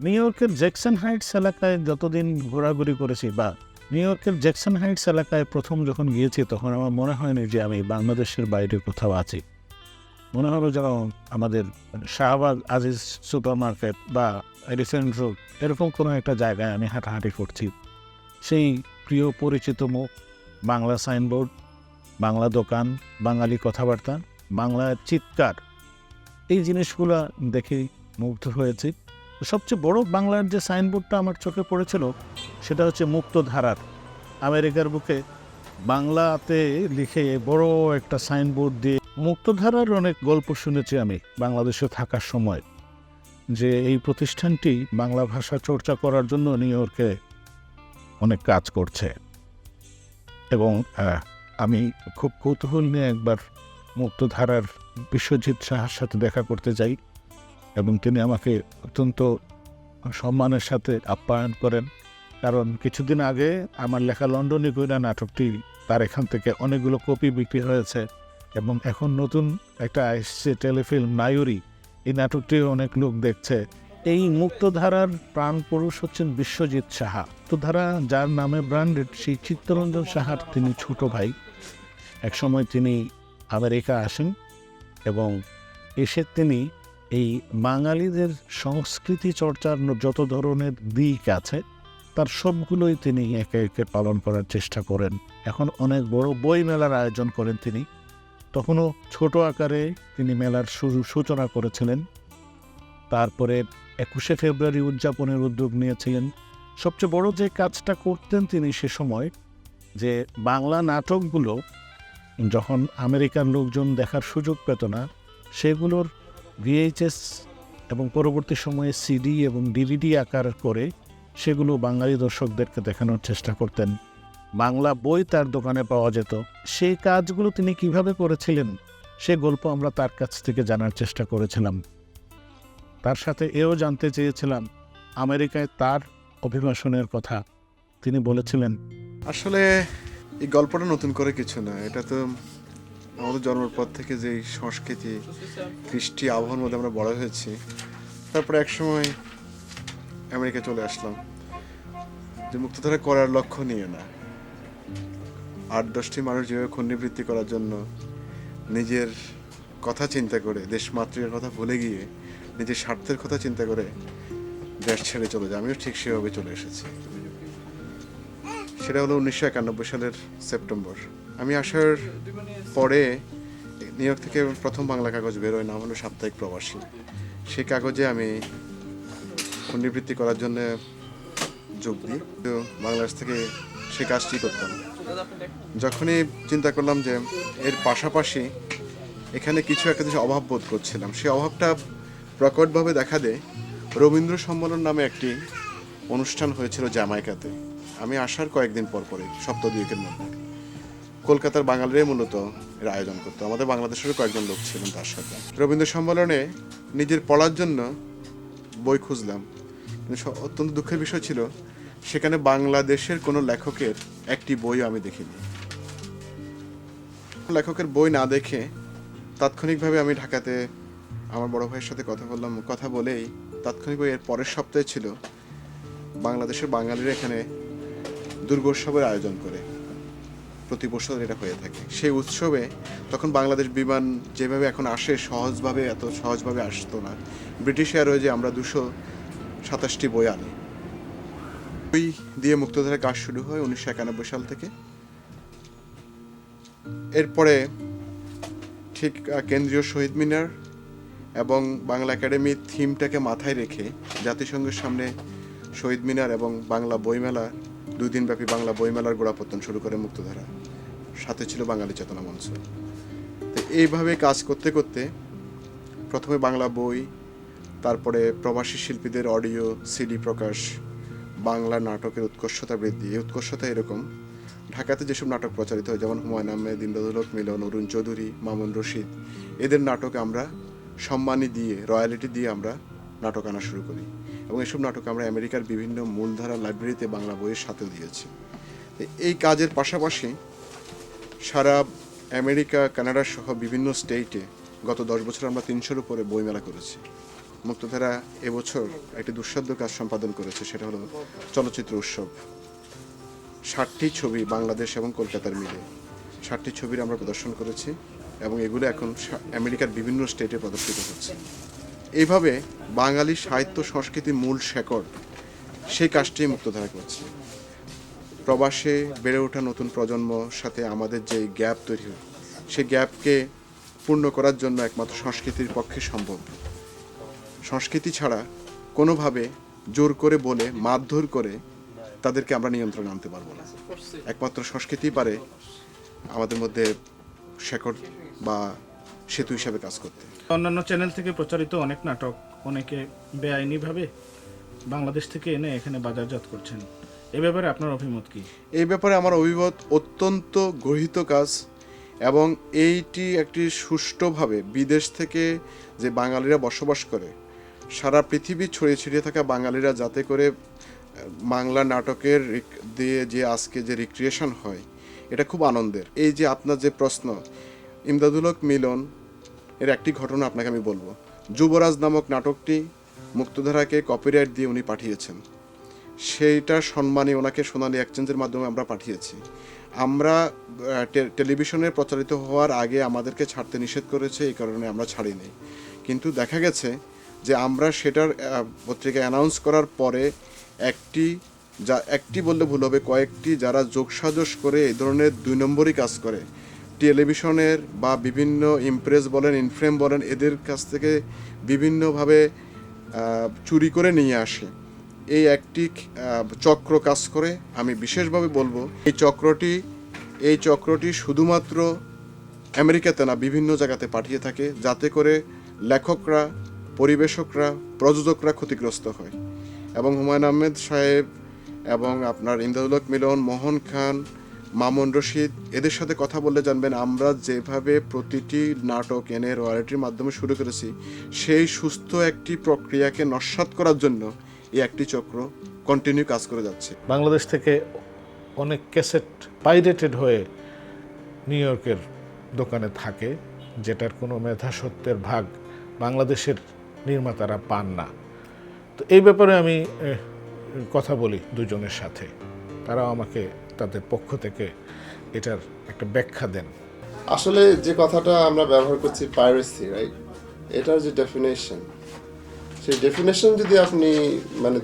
New ইয়র্কের Jackson Heights এলাকায় যতদিন ঘোরাঘুরি করেছি, বা নিউ ইয়র্কের জ্যাকসন হাইটস এলাকায় প্রথম যখন গিয়েছি, তখন আমার মনে হয়নি যে আমি বাংলাদেশের বাইরে কোথাও আছি। মনে হলো যেন আমাদের শাহবাগ আজিজ সুপার মার্কেট বা এলিফ্যান্ট রোড এরকম কোনো একটা জায়গায় আমি হাঁটাহাঁটি করছি। সেই প্রিয় পরিচিত মুখ, বাংলা সাইনবোর্ড, বাংলা দোকান, বাঙালি কথাবার্তা, বাংলার চিৎকার, এই জিনিসগুলো দেখে মুগ্ধ হয়েছি। সবচেয়ে বড় বাংলার যে সাইনবোর্ডটা আমার চোখে পড়েছিল সেটা হচ্ছে মুক্তধারার। আমেরিকার বুকে বাংলাতে লিখে বড় একটা সাইনবোর্ড দিয়ে মুক্তধারার অনেক গল্প শুনেছি আমি বাংলাদেশে থাকার সময়, যে এই প্রতিষ্ঠানটি বাংলা ভাষা চর্চা করার জন্য নিউ ইয়র্কে অনেক কাজ করছে। এবং আমি খুব কৌতূহল নিয়ে একবার মুক্তধারার বিশ্বজিৎ সাহার সাথে দেখা করতে যাই, এবং তিনি আমাকে অত্যন্ত সম্মানের সাথে আপ্যায়ন করেন। কারণ কিছুদিন আগে আমার লেখা লন্ডনে কইরা নাটকটি তার এখান থেকে অনেকগুলো কপি বিক্রি হয়েছে, এবং এখন নতুন একটা এসছে টেলিফিল্ম নায়ুরি, এই নাটকটিও অনেক লোক দেখছে। এই মুক্তধারার প্রাণ পুরুষ হচ্ছেন বিশ্বজিৎ সাহা। মুক্তধারা যার নামে ব্র্যান্ডেড, সেই চিত্তরঞ্জন সাহার তিনি ছোট ভাই। একসময় তিনি আমেরিকা আসেন এবং এসে তিনি এই বাঙালিদের সংস্কৃতি চর্চার যত ধরনের দিক আছে তার সবগুলোই তিনি একে একে পালন করার চেষ্টা করেন। এখন অনেক বড় বই মেলার আয়োজন করেন তিনি। তখনও ছোট আকারে তিনি মেলার সূচনা করেছিলেন। তারপরে 21শে ফেব্রুয়ারি উদযাপনের উদ্যোগ নিয়েছিলেন। সবচেয়ে বড় যে কাজটা করতেন তিনি সে সময়, যে বাংলা নাটকগুলো যখন আমেরিকার লোকজন দেখার সুযোগ পেত না, সেগুলোর ভিএইচএস এবং পরবর্তী সময়ে সিডি এবং ডিভিডি আকার করে সেগুলো বাঙালি দর্শকদেরকে দেখানোর চেষ্টা করতেন। বাংলা বই তার দোকানে পাওয়া যেত। সেই কাজগুলো তিনি কিভাবে করেছিলেন সে গল্প আমরা তার কাছ থেকে জানার চেষ্টা করেছিলাম। তার সাথে এও জানতে চেয়েছিলাম আমেরিকায় তার অভিবাসনের কথা। তিনি বলেছিলেন, আসলে এই গল্পটা নতুন করে কিছু না, এটা তো আমাদের জন্মের পর থেকে যে সংস্কৃতি কৃষ্টি আবহাওয়ার মধ্যে আমরা বড় হয়েছি। তারপরে একসময় আমেরিকা চলে আসলাম, যে মুক্তধারা করার লক্ষ্য নিয়ে না, 8-10টি মানুষ যেভাবে খন্ডিবৃত্তি করার জন্য নিজের কথা চিন্তা করে, দেশ মাতৃকার কথা ভুলে গিয়ে নিজের স্বার্থের কথা চিন্তা করে দেশ ছেড়ে চলে যায়, আমিও ঠিক সেভাবে চলে এসেছি। সেটা হলো 1991 সালের সেপ্টেম্বর। আমি আসার পরে নিউ ইয়র্ক থেকে প্রথম বাংলা কাগজ বেরোয়, নাম হলো সাপ্তাহিক প্রবাসী। সেই কাগজে আমি খন্ডিবৃত্তি করার জন্য যোগ দিই। তো বাংলাদেশ থেকে সে কাজটি করতাম। যখনই চিন্তা করলাম যে এর পাশাপাশি এখানে কিছু একটা যে অভাব বোধ করছিলাম, সেই অভাবটা প্রকটভাবে দেখা দেয় রবীন্দ্র সম্মেলন নামে একটি অনুষ্ঠান হয়েছিল জ্যামাইকাতে। আমি আসার কয়েকদিন পর পরে, সপ্তাহ দুয়েকের মধ্যে, কলকাতার বাঙালিরাই মূলত এর আয়োজন করতো। আমাদের বাংলাদেশেরও কয়েকজন লোক ছিলেন তার সাথে। রবীন্দ্র সম্মেলনে নিজের পড়ার জন্য বই খুঁজলাম, কিন্তু অত্যন্ত দুঃখের বিষয় ছিল সেখানে বাংলাদেশের কোনো লেখকের একটি বইও আমি দেখিনি। লেখকের বই না দেখে তাৎক্ষণিকভাবে আমি ঢাকাতে আমার বড় ভাইয়ের সাথে কথা বললাম। কথা বলেই তাৎক্ষণিকভাবে এর পরের সপ্তাহে ছিল বাংলাদেশের বাঙালিরা এখানে দুর্গোৎসবের আয়োজন করে, প্রতি বছর এটা হয়ে থাকে। সেই উৎসবে তখন বাংলাদেশ বিমান যেভাবে এখন আসে, এত সহজভাবে আসতো না। ব্রিটিশ এয়ারওয়েজে আমরা 227টি বই আনি। বই দিয়ে মুক্তধারার কাজ শুরু হয় 1991 সাল থেকে। এরপরে ঠিক কেন্দ্রীয় শহীদ মিনার এবং বাংলা একাডেমির থিমটাকে মাথায় রেখে জাতিসংঘের সামনে শহীদ মিনার এবং বাংলা বইমেলা, 2 দিনব্যাপী বাংলা বইমেলার গোড়াপত্তন শুরু করে মুক্তধারা। সাথে ছিল বাঙালি চেতনা মঞ্চ। তো এইভাবে কাজ করতে করতে প্রথমে বাংলা বই, তারপরে প্রবাসী শিল্পীদের অডিও সিডি প্রকাশ, বাংলা নাটকের উৎকর্ষতা বৃদ্ধি। এই উৎকর্ষতা এরকম, ঢাকাতে যেসব নাটক প্রচারিত হয়, যেমন হুমায়ুন আহমেদ, ইন্দ্রদুল হক মিলন, অরুণ চৌধুরী, মামুন রশিদ, এদের নাটকে আমরা সম্মানী দিয়ে, রয়্যালিটি দিয়ে আমরা নাটক আনা শুরু করি। এবং এসব নাটক আমরা আমেরিকার বিভিন্ন মূলধারা লাইব্রেরিতে বাংলা বইয়ের সাথেও দিয়েছি। এই কাজের পাশাপাশি সারা আমেরিকা, কানাডা সহ বিভিন্ন স্টেটে গত 10 বছর আমরা 300-র উপরে বইমেলা করেছি। মুক্তধারা এবছর একটি দুঃসাধ্য কাজ সম্পাদন করেছে, সেটা হলো চলচ্চিত্র উৎসব। 60টি ছবি বাংলাদেশ এবং কলকাতার মিলে 60টি ছবির আমরা প্রদর্শন করেছি এবং এগুলো এখন আমেরিকার বিভিন্ন স্টেটে প্রদর্শিত হচ্ছে। এইভাবে বাঙালি সাহিত্য সংস্কৃতির মূল শেকড়, সেই কাজটি মুক্তধারা করছে। প্রবাসে বেড়ে ওঠা নতুন প্রজন্মর সাথে আমাদের যে গ্যাপ তৈরি হয়, সেই গ্যাপকে পূর্ণ করার জন্য একমাত্র সংস্কৃতির পক্ষে সম্ভব। সংস্কৃতি ছাড়া কোনোভাবে জোর করে বলে মারধর করে তাদেরকে আমরা নিয়ন্ত্রণে আনতে পারবো না। একমাত্র সংস্কৃতিই পারে আমাদের মধ্যে শেকড় বা সেতু হিসাবে কাজ করতে। অন্যান্য চ্যানেল থেকে প্রচারিত অনেক নাটক অনেকে বেআইনিভাবে বাংলাদেশ থেকে এনে এখানে বাজারজাত করছেন, এ ব্যাপারে আপনার অভিমত কি? এই ব্যাপারে আমার অভিমত অত্যন্ত গর্হিত কাজ, এবং এইটি একটি সুষ্ঠুভাবে বিদেশ থেকে যে বাঙালিরা বসবাস করে, সারা পৃথিবী ছড়িয়ে ছিটিয়ে থাকা বাঙালিরা যাতে করে বাংলা নাটকের দিয়ে যে আজকে যে রিক্রিয়েশন হয়, এটা খুব আনন্দের। এই যে আপনার যে প্রশ্ন, ইমদাদুল হক মিলন এর একটি ঘটনা আপনাকে আমি বলবো। যুবরাজ নামক নাটকটি মুক্তধারাকে কপিরাইট দিয়ে উনি পাঠিয়েছেন, সেইটা সম্মানে ওনাকে সোনালী এক্সচেঞ্জের মাধ্যমে আমরা পাঠিয়েছি। আমরা টেলিভিশনে প্রচারিত হওয়ার আগে আমাদেরকে ছাড়তে নিষেধ করেছে, এই কারণে আমরা ছাড়িনি। কিন্তু দেখা গেছে যে আমরা সেটার পত্রিকায় অ্যানাউন্স করার পরে একটি বললে ভুল হবে, কয়েকটি যারা যোগসাজশ করে এই ধরনের 2 নম্বরই কাজ করে, টেলিভিশনের বা বিভিন্ন ইমপ্রেস বলেন, ইনফ্রেম বলেন, এদের কাছ থেকে বিভিন্নভাবে চুরি করে নিয়ে আসে। এই একটি চক্র কাজ করে। আমি বিশেষভাবে বলবো এই চক্রটি শুধুমাত্র আমেরিকাতে না, বিভিন্ন জায়গাতে পাঠিয়ে থাকে, যাতে করে লেখকরা, পরিবেশকরা, প্রযোজকরা ক্ষতিগ্রস্ত হয়। এবং হুমায়ুন আহমেদ সাহেব এবং আপনার ইমদাদুল হক মিলন, মোহন খান, মামুন রশিদ, এদের সাথে কথা বললে জানবেন আমরা যেভাবে প্রতিটি নাটক এনে রয়্যালটির মাধ্যমে শুরু করেছি, সেই সুস্থ একটি প্রক্রিয়াকে নস্যাৎ করার জন্য এই একটি চক্র কন্টিনিউ কাজ করে যাচ্ছে। বাংলাদেশ থেকে অনেক ক্যাসেট পাইরেটেড হয়ে নিউ ইয়র্কের দোকানে থাকে, যেটার কোনো মেধাসত্ত্বের ভাগ বাংলাদেশের নির্মাতারা পান না। তো এই ব্যাপারে আমি কথা বলি দুজনের সাথে, তারাও আমাকে তাদের পক্ষ থেকে এটার একটা ব্যাখ্যা দেন। আসলে যে কথাটা আমরা ব্যবহার করছি পাইরেসি, রাইট, এটার যে ডেফিনেশন, সেই ডেফিনেশন যদি আপনি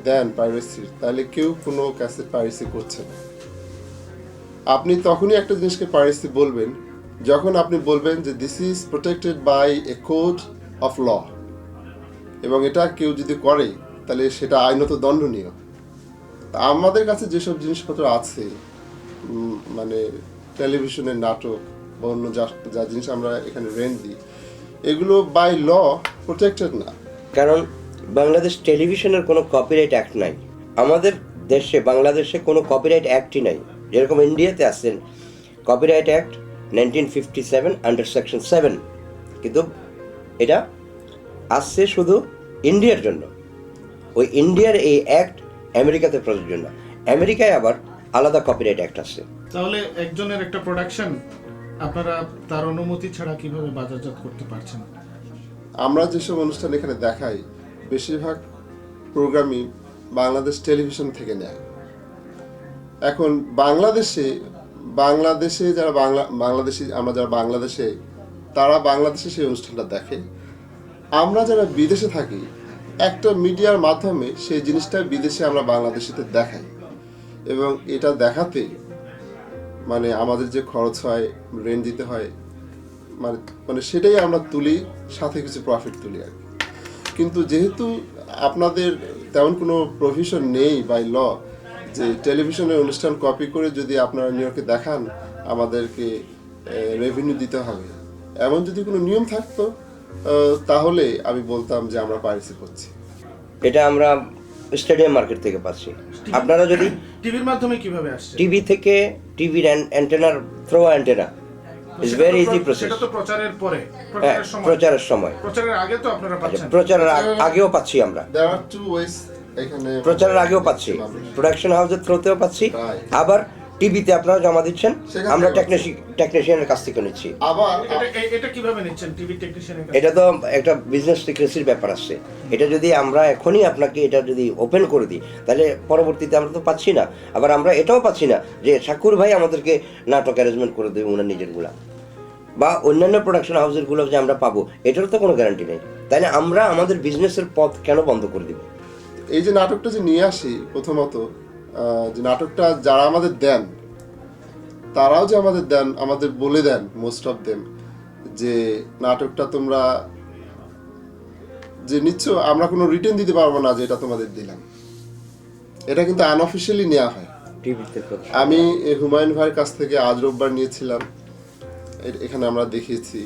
দেন পাইরেসির, তাহলে কেউ কোনো ক্যাসেট পাইরেসি করছে না। আপনি তখনই একটা জিনিসকে পাইরেসি বলবেন যখন আপনি বলবেন যে this is protected by a code of law, এবং এটা কেউ যদি করে তাহলে সেটা আইনত দণ্ডনীয়। তা আমাদের কাছে যেসব জিনিসপত্র আছে, টেলিভিশনের নাটক বা অন্য যা জিনিস আমরা এখানে রেন্ট দিই, এগুলো বাই ল প্রোটেক্টেড না। কারণ বাংলাদেশ টেলিভিশনের কোনো কপিরাইট অ্যাক্ট নাই। আমাদের দেশে, বাংলাদেশে কোনো কপিরাইট অ্যাক্টই নাই। যেরকম ইন্ডিয়াতে আছেন কপিরাইট অ্যাক্ট 1957 আন্ডার সেকশন 7, কিন্তু এটা আসছে শুধু ইন্ডিয়ার জন্য। ওই ইন্ডিয়ার এই অ্যাক্ট আমেরিকাতে প্রযোজ্য না। আমেরিকায় আবার আলাদা কপিরাইট অ্যাক্ট আছে। তাহলে একজনের একটা প্রোডাকশন আপনারা তার অনুমতি ছাড়া কিভাবে বাজারজাত করতে পারছেন? আমরা যেসব অনুষ্ঠান এখানে দেখাই, বেশিরভাগ প্রোগ্রামই বাংলাদেশ টেলিভিশন থেকে নেয়। এখন বাংলাদেশে যারা আমরা যারা বাংলাদেশে, তারা বাংলাদেশে সেই অনুষ্ঠানটা দেখে। আমরা যারা বিদেশে থাকি, একটা মিডিয়ার মাধ্যমে সেই জিনিসটা বিদেশে আমরা বাংলাদেশিতে দেখাই, এবং এটা দেখাতে আমাদের যে খরচ হয়, রেন্ট দিতে হয়, সেটাই আমরা তুলি, সাথে কিছু প্রফিট তুলি আর কি। কিন্তু যেহেতু আপনাদের তেমন কোনো প্রভিশন নেই বাই ল যে টেলিভিশনের অনুষ্ঠান কপি করে যদি আপনারা নিউ ইয়র্কে দেখান আমাদেরকে রেভিনিউ দিতে হবে, এমন যদি কোনো নিয়ম থাকতো তাহলে আমি বলতাম যে আমরা পাইরেসি করছি। এটা আমরা স্টেডিয়াম মার্কেট থেকে পাচ্ছি। আপনারা যদি টিভির মাধ্যমে কিভাবে আসছে? টিভি থেকে, টিভির অ্যান্টেনার through antenna is very easy process. সেটা তো প্রচারের পরে, প্রচারের সময়। প্রচারের আগে তো আপনারা পাচ্ছেন? প্রচারের আগেও পাচ্ছি আমরা। There are two ways এখানে প্রচারের আগেও পাচ্ছি, প্রোডাকশন হাউসের থ্রুতেও পাচ্ছি, আবার টিভিতে আপনারা জমা দিচ্ছেন, সেখান আমরা থেকে টেকনিশিয়ানের কাছ থেকে নিচ্ছি। আবার এটা কিভাবে নিচ্ছেন টিভি টেকনিশিয়ানের কাছে? এটা তো একটা বিজনেস সিক্রেসির ব্যাপার আছে। এটা যদি আমরা এখনই আপনাকে এটা যদি ওপেন করে দিই, তাহলে পরবর্তীতে আমরা তো পাচ্ছি না। আবার আমরা এটাও পাচ্ছি না যে শাকুর ভাই আমাদেরকে নাটক অ্যারেঞ্জমেন্ট করে দেবে ওনার নিজেরগুলা, বা অন্যান্য প্রোডাকশন হাউসেরগুলো যে আমরা পাবো, এটারও তো কোনো গ্যারান্টি নেই। তাই না আমরা আমাদের বিজনেসের পথ কেন বন্ধ করে দিব? এই যে নাটকটা যে নিয়ে আসি, প্রথমত যে নাটকটা যারা আমাদের দেন, তারাও যে আমাদের দেন, আমাদের বলে দেন মোস্ট অফ দেম যে নাটকটা তোমরা যে নিচ্ছ, আমরা কোনো রিটার্ন দিতে পারবো না যে এটা তোমাদের দিলাম। এটা কিন্তু আনঅফিসিয়ালি নেওয়া হয়। টিভিতে আমি হুমায়ুন ভাইয়ের কাছ থেকে আজ রোববার নিয়েছিলাম, এখানে আমরা দেখিয়েছি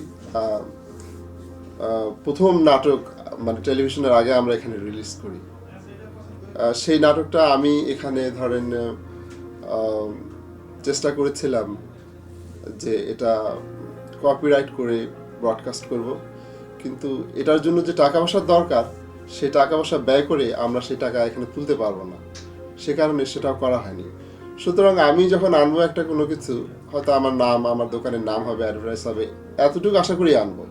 প্রথম নাটক, মানে টেলিভিশনের আগে আমরা এখানে রিলিজ করি। সেই নাটকটা আমি এখানে ধরেন চেষ্টা করেছিলাম যে এটা কপিরাইট করে ব্রডকাস্ট করব, কিন্তু এটার জন্য যে টাকা পয়সার দরকার, সেই টাকা পয়সা ব্যয় করে আমরা সেই টাকা এখানে তুলতে পারবো না, সে কারণে সেটাও করা হয়নি। সুতরাং আমি যখন আনবো একটা কোনো কিছু, হয়তো আমার নাম, আমার দোকানের নাম হবে, অ্যাডভার্টাইজ হবে, এতটুকু আশা করি আনবো,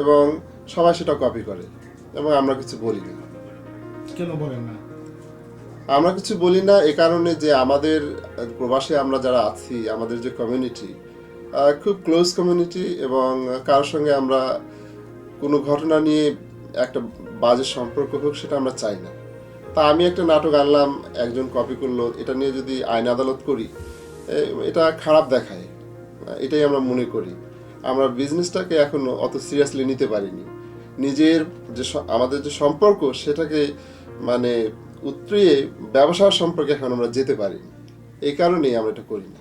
এবং সবাই সেটা কপি করে, এবং আমরা কিছু বলি না। কেন বলেন না? আমরা কিছু বলি না এ কারণে যে আমাদের প্রবাসে আমরা যারা আছি, আমাদের যে কমিউনিটি খুব ক্লোজ কমিউনিটি, এবং কারোর সঙ্গে আমরা কোনো ঘটনা নিয়ে একটা বাজে সম্পর্ক হোক সেটা আমরা চাই না। তা আমি একটা নাটক আনলাম, একজন কপি করলো, এটা নিয়ে যদি আইন আদালত করি, এটা খারাপ দেখায়, এটাই আমরা মনে করি। আমরা বিজনেসটাকে এখন অত সিরিয়াসলি নিতে পারিনি। নিজের যে আমাদের যে সম্পর্ক, সেটাকে মানে উতরিয়ে ব্যবসার সম্পর্কে এখন আমরা যেতে পারিনি, এই কারণেই আমরা এটা করি না।